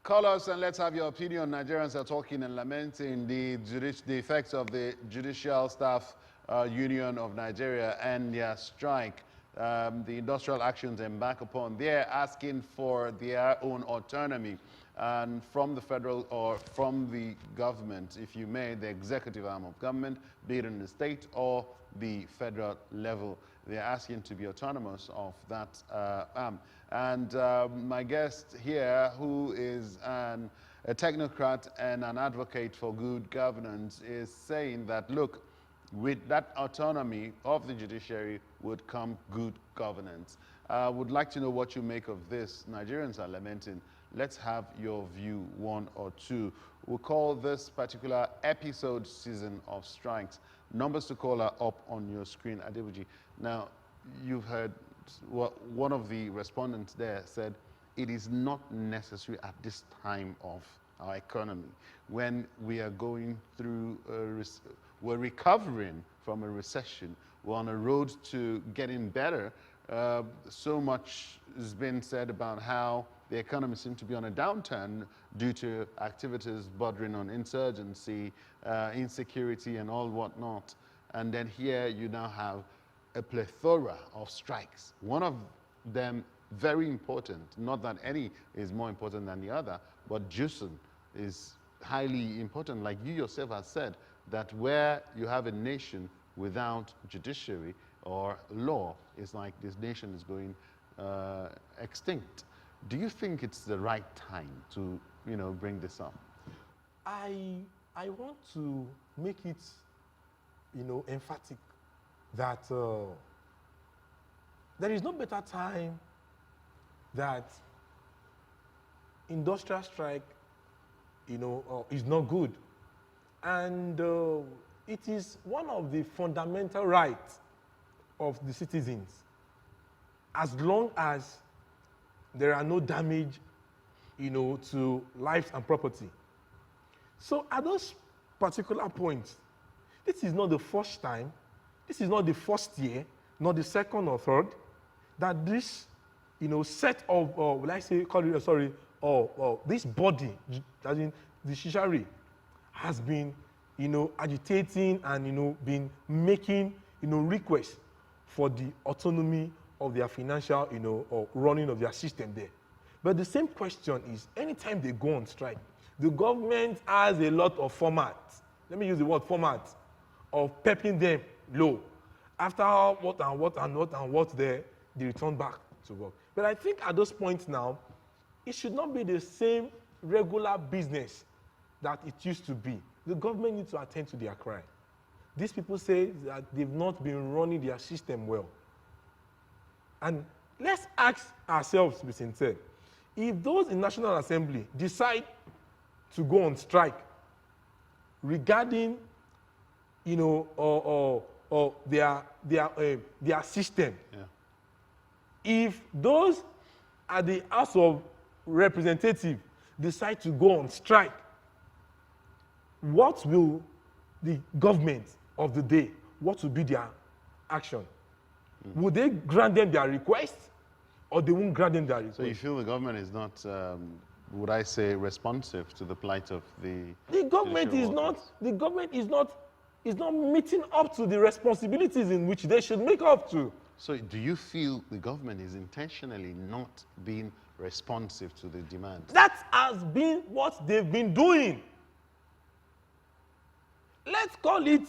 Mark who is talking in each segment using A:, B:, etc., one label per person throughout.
A: Call us and let's have your opinion. Nigerians are talking and lamenting the effects of the Judicial Staff Union of Nigeria and their strike, the industrial actions embark upon. They're asking for their own autonomy and from the federal or from the government, if you may, the executive arm of government, be it in the state or the federal level. They're asking to be autonomous of that arm. And my guest here, who is a technocrat and an advocate for good governance, is saying that, look, with that autonomy of the judiciary would come good governance. Would like to know what you make of this. Nigerians are lamenting. Let's have your view, one or two. We'll call this particular episode Season of Strikes. Numbers to call are up on your screen, Adebuji. Now, you've heard what one of the respondents there said, it is not necessary at this time of our economy, when we are going through, we're recovering from a recession, we're on a road to getting better. So much has been said about how the economy seems to be on a downturn due to activities bordering on insurgency, insecurity, and all whatnot. And then here you now have a plethora of strikes. One of them very important, not that any is more important than the other, but JUSUN is highly important. Like you yourself have said, that where you have a nation without judiciary or law, it's like this nation is going extinct. Do you think it's the right time to, bring this up?
B: I want to make it, emphatic that there is no better time that industrial strike, is not good. And it is one of the fundamental rights of the citizens, as long as there are no damage, to lives and property. So at those particular points, this is not the first time, this is not the first year, not the second or third, that this, set of, this body, as in the judiciary, has been, agitating and, been making, requests for the autonomy of their financial, or running of their system there. But the same question is, anytime they go on strike, the government has a lot of formats. Let me use the word format of pepping them low. After what and what and what and what they return back to work. But I think at those points now, it should not be the same regular business that it used to be. The government needs to attend to their cry. These people say that they've not been running their system well. And let's ask ourselves to be sincere. If those in National Assembly decide to go on strike regarding, their system,
A: yeah.
B: If those at the House of Representatives decide to go on strike, what will the government of the day, what will be their action? Mm-hmm. Would they grant them their request, or they won't grant them their request?
A: So you feel the government is not, would I say, responsive to the plight of the
B: government is not. The government is not meeting up to the responsibilities in which they should make up to.
A: So do you feel the government is intentionally not being responsive to the demands?
B: That has been what they've been doing. Let's call it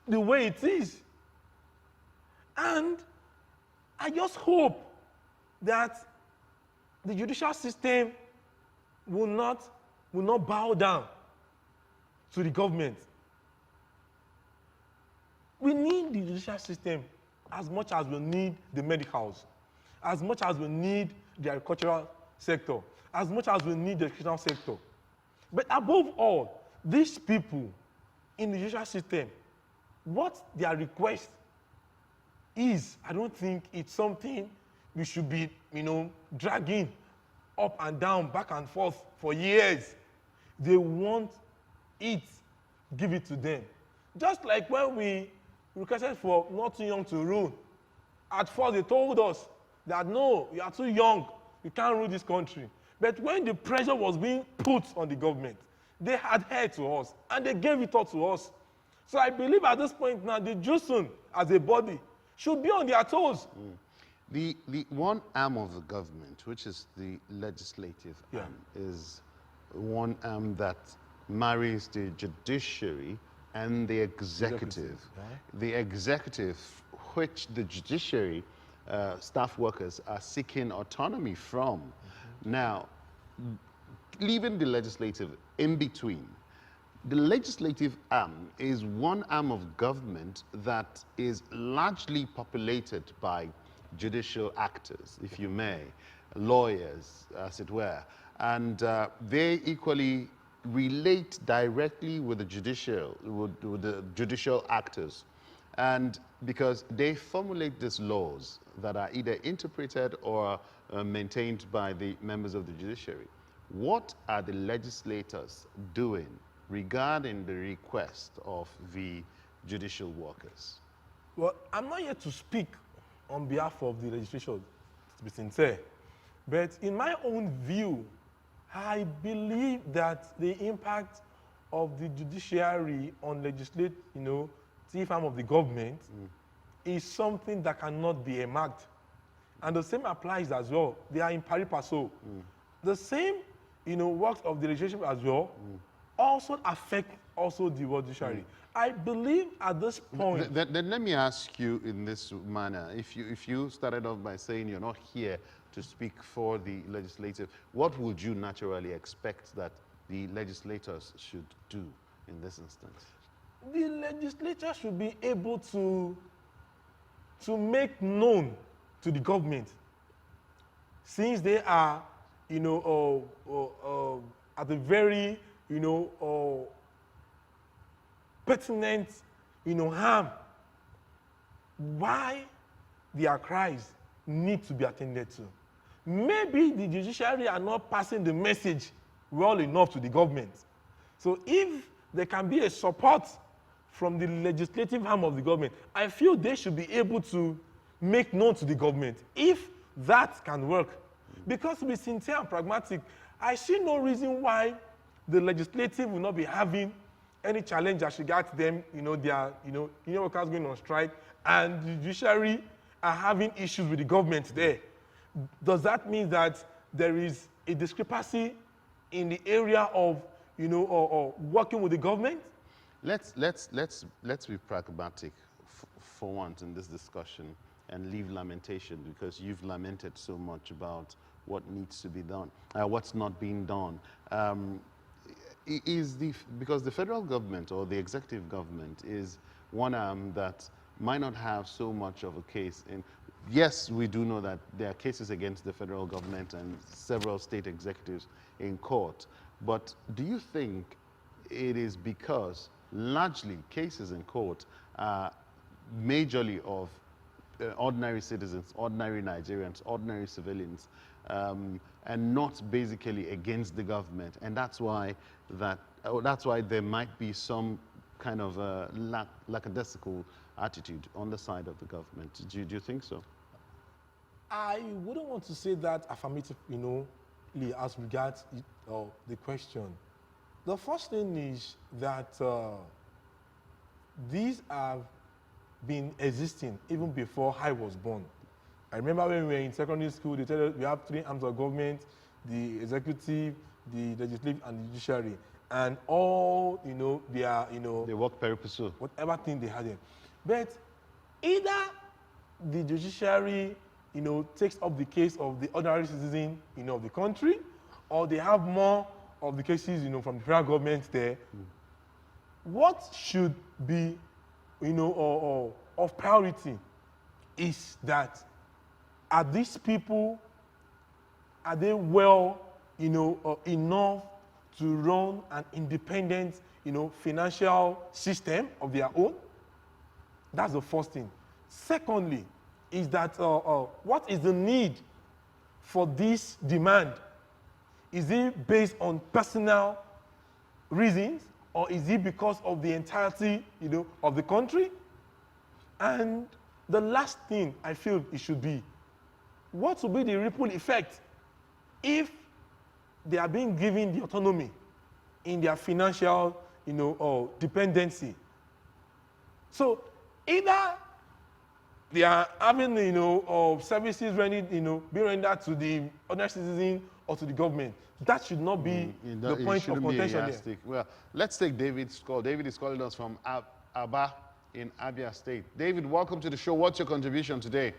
B: the way it is. And I just hope that the judicial system will not bow down to the government. We need the judicial system as much as we need the medicals, as much as we need the agricultural sector, as much as we need the educational sector. But above all, these people in the judicial system, what their request is, I don't think it's something we should be, dragging up and down, back and forth for years. They want it, give it to them. Just like when we requested for not too young to rule. At first, they told us that no, you are too young, you can't rule this country. But when the pressure was being put on the government, they adhered to us, and they gave it all to us. So I believe at this point now, the JUSUN as a body should be on their toes.
A: The one arm of the government, which is the legislative arm, is one arm that marries the judiciary and the executive. The executive, which the judiciary staff workers are seeking autonomy from. Now, leaving the legislative in between, the legislative arm is one arm of government that is largely populated by judicial actors, if you may, lawyers, as it were, and they equally relate directly with the judicial actors, and because they formulate these laws that are either interpreted or maintained by the members of the judiciary. What are the legislators doing regarding the request of the judicial workers?
B: Well, I'm not here to speak on behalf of the legislation, to be sincere. But in my own view, I believe that the impact of the judiciary on legislative, arm of the government is something that cannot be earmarked. And the same applies as well. They are in pari passu. The same, works of the legislation as well also affect also the judiciary. I believe at this point.
A: Then let me ask you in this manner. If you started off by saying you're not here to speak for the legislative, what would you naturally expect that the legislators should do in this instance?
B: The legislature should be able to make known to the government, since they are, at the very, pertinent, harm, why their cries need to be attended to. Maybe the judiciary are not passing the message well enough to the government. So if there can be a support from the legislative arm of the government, I feel they should be able to make known to the government if that can work. Because to be sincere and pragmatic, I see no reason why the legislative will not be having any challenge as regards them, their, union workers going on strike, and the judiciary are having issues with the government there. Does that mean that there is a discrepancy in the area of, or working with the government?
A: Let's be pragmatic for once in this discussion and leave lamentation, because you've lamented so much about what needs to be done, what's not being done. Because the federal government or the executive government is one arm that might not have so much of a case in. Yes, we do know that there are cases against the federal government and several state executives in court, but do you think it is because largely cases in court are majorly of ordinary citizens, ordinary Nigerians, ordinary civilians, and not basically against the government, and that's why there might be some kind of lackadaisical attitude on the side of the government? Do you think so?
B: I wouldn't want to say that affirmatively, as regards the question. The first thing is that these have been existing even before I was born. I remember when we were in secondary school, they told us we have three arms of government: the executive, the legislative, and the judiciary. And all, they are,
A: they work pari passu.
B: Whatever thing they had in. But either the judiciary, takes up the case of the ordinary citizen, of the country, or they have more of the cases, from the federal government there. What should be, of priority is that are these people, are they well, enough to run an independent, financial system of their own? That's the first thing. Secondly, is that what is the need for this demand? Is it based on personal reasons, or is it because of the entirety, of the country? And the last thing I feel it should be, what will be the ripple effect if they are being given the autonomy in their financial, dependency. So either they are having, services rendered, being rendered to the ordinary citizen or to the government. That should not be the point of contention here.
A: Well, let's take David's call. David is calling us from Aba in Abia State. David, welcome to the show. What's your contribution today?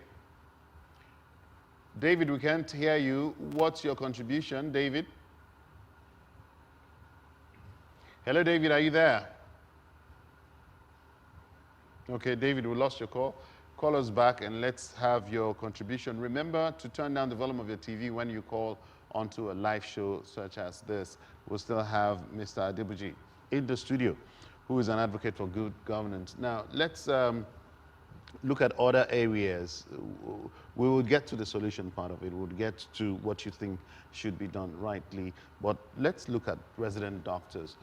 A: David, we can't hear you. What's your contribution, David? Hello, David, are you there? Okay, David, we lost your call. Call us back and let's have your contribution. Remember to turn down the volume of your TV when you call onto a live show such as this. We'll still have Mr. Adebuji in the studio, who is an advocate for good governance. Now, let's look at other areas. We will get to the solution part of it. We'll get to what you think should be done rightly. But let's look at resident doctors.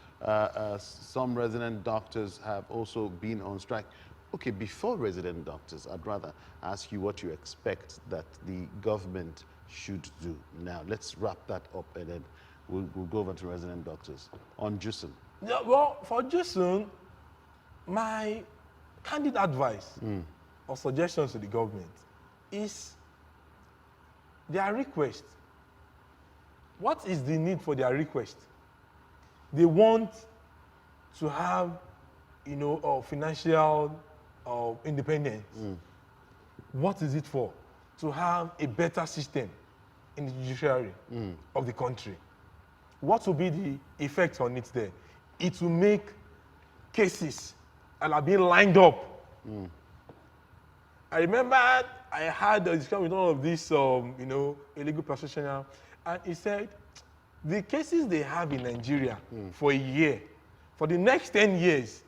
A: Some resident doctors have also been on strike. Okay, before resident doctors, I'd rather ask you what you expect that the government should do. Now, let's wrap that up and then we'll go over to resident doctors on JUSUN.
B: Yeah, well, for JUSUN, my candid advice or suggestions to the government is their request. What is the need for their request? They want to have, financial independence. What is it for? To have a better system in the judiciary of the country. What will be the effect on it there? It will make cases that are being lined up. I remember I had a discussion with one of these, illegal practitioners, and he said, the cases they have in Nigeria for a year, for the next 10 years,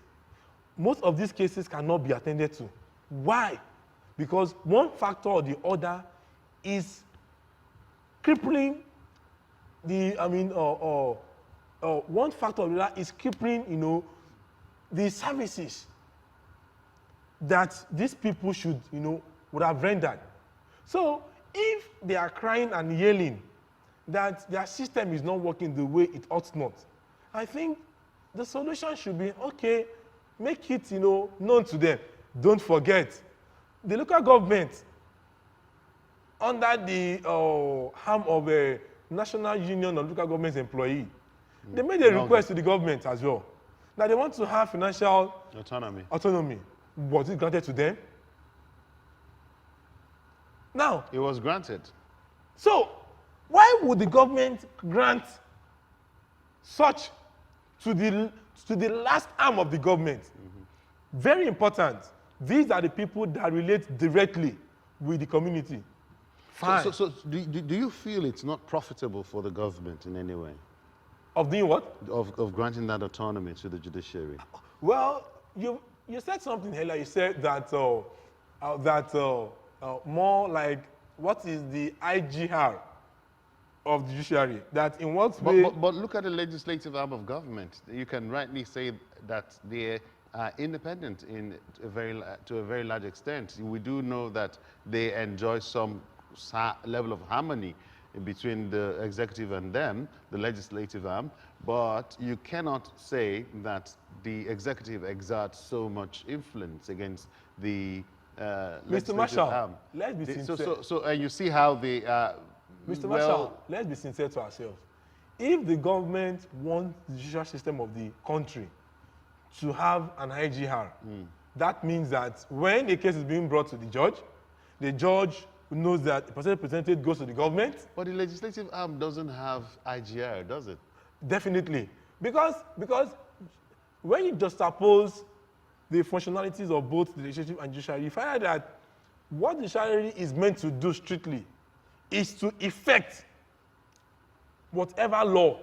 B: most of these cases cannot be attended to. Why? Because one factor or the other is crippling one factor or the other is crippling, the services that these people should, would have rendered. So if they are crying and yelling that their system is not working the way it ought not, I think the solution should be, okay, make it, known to them. Don't forget, the local government, under the arm of a National Union of Local Government Employees, they made a request to the government as well, that they want to have financial autonomy. Was it granted to them? Now,
A: it was granted.
B: So, why would the government grant such to the last arm of the government? Very important. These are the people that relate directly with the community. Fine.
A: So do you feel it's not profitable for the government in any way?
B: Of doing what?
A: Of granting that autonomy to the judiciary?
B: Well, you said something earlier. You said that more like, what is the IGR of the judiciary? That in what way?
A: But look at the legislative arm of government. You can rightly say that they are independent to a very large extent. We do know that they enjoy some level of harmony between the executive and them, the legislative arm, but you cannot say that the executive exerts so much influence against the
B: Mr. Marshall, let's be sincere.
A: So you see how the
B: Mr. Marshall, let's be sincere to ourselves. If the government wants the judicial system of the country to have an IGR, that means that when a case is being brought to the judge knows that the person presented goes to the government.
A: But the legislative arm doesn't have IGR, does it?
B: Definitely. Because when you juxtapose the functionalities of both the legislative and judiciary, you find that what the judiciary is meant to do strictly is to effect whatever law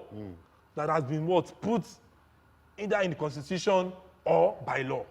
B: that has been put either in the constitution or by law.